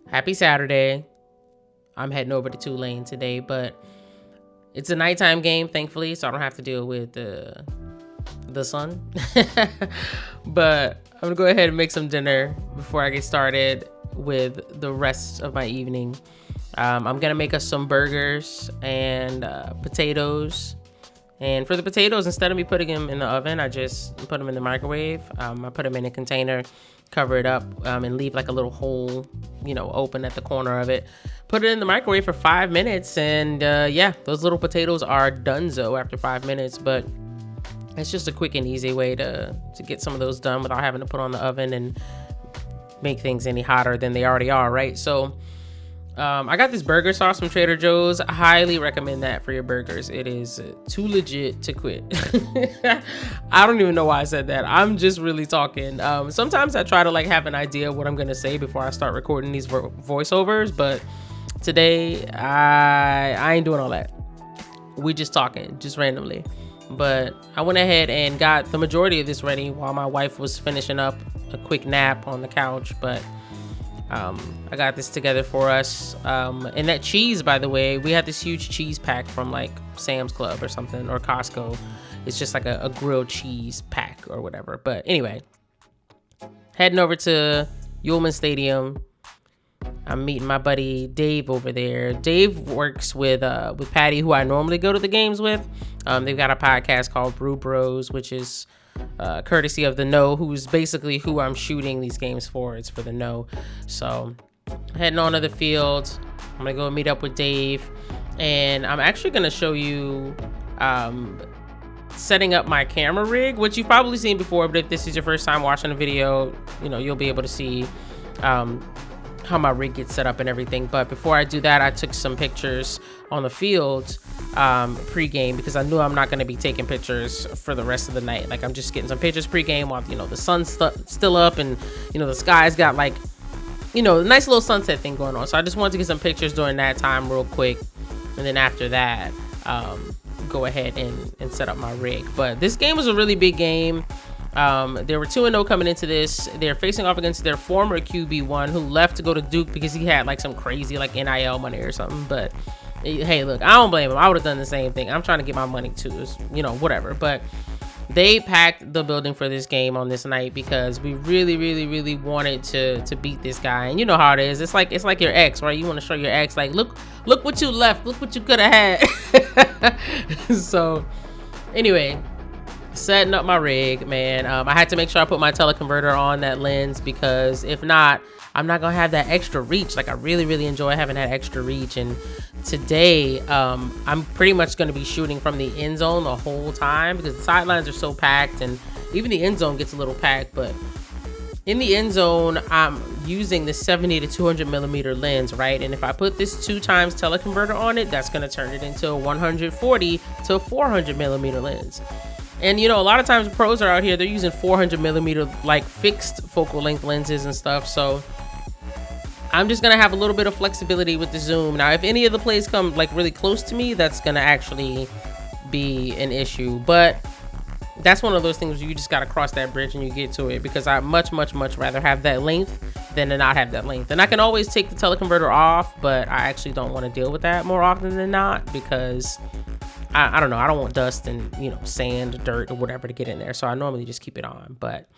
Happy Saturday. I'm heading over to Tulane today, but it's a nighttime game, thankfully, so I don't have to deal with the sun. But I'm gonna go ahead and make some dinner before I get started with the rest of my evening. I'm gonna make us some burgers and potatoes. And for the potatoes, instead of me putting them in the oven, I just put them in the microwave. I put them in a container, cover it up, and leave like a little hole, open at the corner of it. Put it in the microwave for 5 minutes, and yeah, those little potatoes are donezo after 5 minutes. But it's just a quick and easy way to get some of those done without having to put on the oven and make things any hotter than they already are, right? So I got this burger sauce from Trader Joe's. I highly recommend that for your burgers. It is too legit to quit. I don't even know why I said that. I'm just really talking. Sometimes I try to have an idea of what I'm gonna say before I start recording these voiceovers, but today I ain't doing all that. We just talking, just randomly. But I went ahead and got the majority of this ready while my wife was finishing up a quick nap on the couch. But I got this together for us. And that cheese, by the way, we had this huge cheese pack from Sam's Club or something, or Costco. It's just like a grilled cheese pack or whatever. But anyway, heading over to Yulman Stadium. I'm meeting my buddy Dave over there. Dave works with Patty, who I normally go to the games with. They've got a podcast called Brew Bros, which is courtesy of the No, who's basically who I'm shooting these games for. It's for the No. So heading on to the field. I'm gonna go meet up with Dave, and I'm actually gonna show you setting up my camera rig, which you've probably seen before, but if this is your first time watching a video, you'll be able to see how my rig gets set up and everything. But before I do that, I took some pictures on the field pre-game, because I knew I'm not going to be taking pictures for the rest of the night. I'm just getting some pictures pre-game while the sun's still up, and the sky's got a nice little sunset thing going on. So I just wanted to get some pictures during that time real quick, and then after that go ahead and set up my rig. But this game was a really big game. They were 2-0 coming into this. They're facing off against their former QB1, who left to go to Duke because he had some crazy NIL money or something. But hey, look, I don't blame him. I would have done the same thing. I'm trying to get my money too, whatever. But they packed the building for this game on this night because we really, really, really wanted to beat this guy. And you know how it is. It's like your ex, right? You want to show your ex, look what you left. Look what you could have had. So anyway, setting up my rig, man. I had to make sure I put my teleconverter on that lens, because if not, I'm not gonna have that extra reach. I really, really enjoy having that extra reach. And today, I'm pretty much gonna be shooting from the end zone the whole time, because the sidelines are so packed, and even the end zone gets a little packed. But in the end zone, I'm using the 70 to 200 millimeter lens, right? And if I put this 2 times teleconverter on it, that's gonna turn it into a 140 to 400 millimeter lens. And a lot of times pros are out here, they're using 400 millimeter fixed focal length lenses and stuff. So I'm just gonna have a little bit of flexibility with the zoom. Now, if any of the plays come really close to me, that's gonna actually be an issue. But that's one of those things where you just gotta cross that bridge and you get to it, because I much rather have that length than to not have that length. And I can always take the teleconverter off, but I actually don't want to deal with that more often than not, because I don't know. I don't want dust and, sand, dirt, or whatever to get in there. So I normally just keep it on. But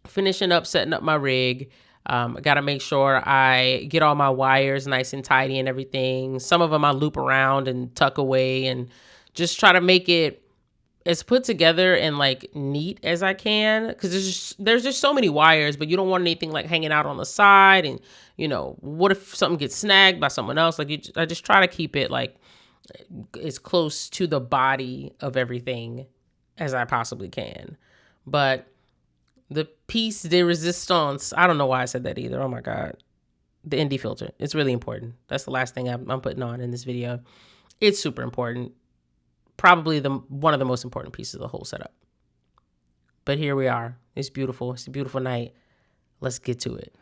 finishing up, setting up my rig. I got to make sure I get all my wires nice and tidy and everything. Some of them I loop around and tuck away, and just try to make it as put together and neat as I can. Because there's just so many wires, but you don't want anything hanging out on the side. And, what if something gets snagged by someone else? I just try to keep it as close to the body of everything as I possibly can. But the piece de resistance, I don't know why I said that either. Oh my God. The ND filter. It's really important. That's the last thing I'm putting on in this video. It's super important. Probably one of the most important pieces of the whole setup. But here we are. It's beautiful. It's a beautiful night. Let's get to it.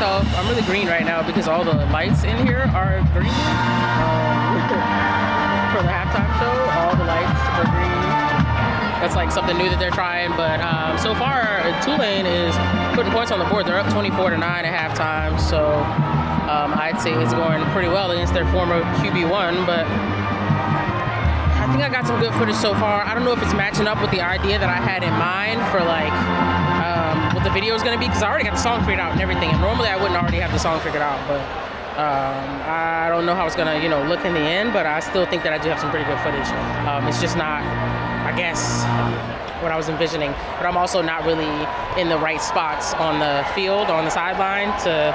myself, I'm really green right now because all the lights in here are green. For the halftime show, all the lights are green. That's like something new that they're trying, but so far Tulane is putting points on the board. They're up 24-9 at halftime, so I'd say it's going pretty well against their former QB1, but I think I got some good footage so far. I don't know if it's matching up with the idea that I had in mind for like what the video is going to be, because I already got the song figured out and everything, and normally I wouldn't already have the song figured out, but I don't know how it's gonna, look in the end, but I still think that I do have some pretty good footage. It's just not, I guess, what I was envisioning, but I'm also not really in the right spots on the field, on the sideline to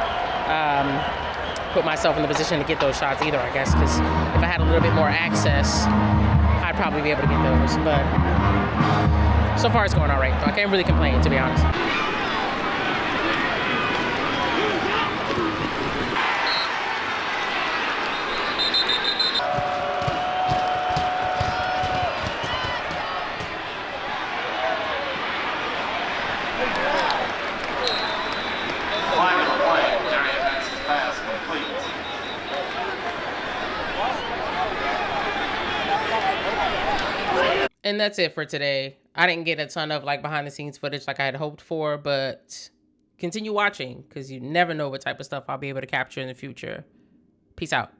put myself in the position to get those shots either, I guess, because if I had a little bit more access, I'd probably be able to get those, but so far it's going all right. I can't really complain, to be honest. And that's it for today. I didn't get a ton of like behind the scenes footage like I had hoped for, but continue watching because you never know what type of stuff I'll be able to capture in the future. Peace out.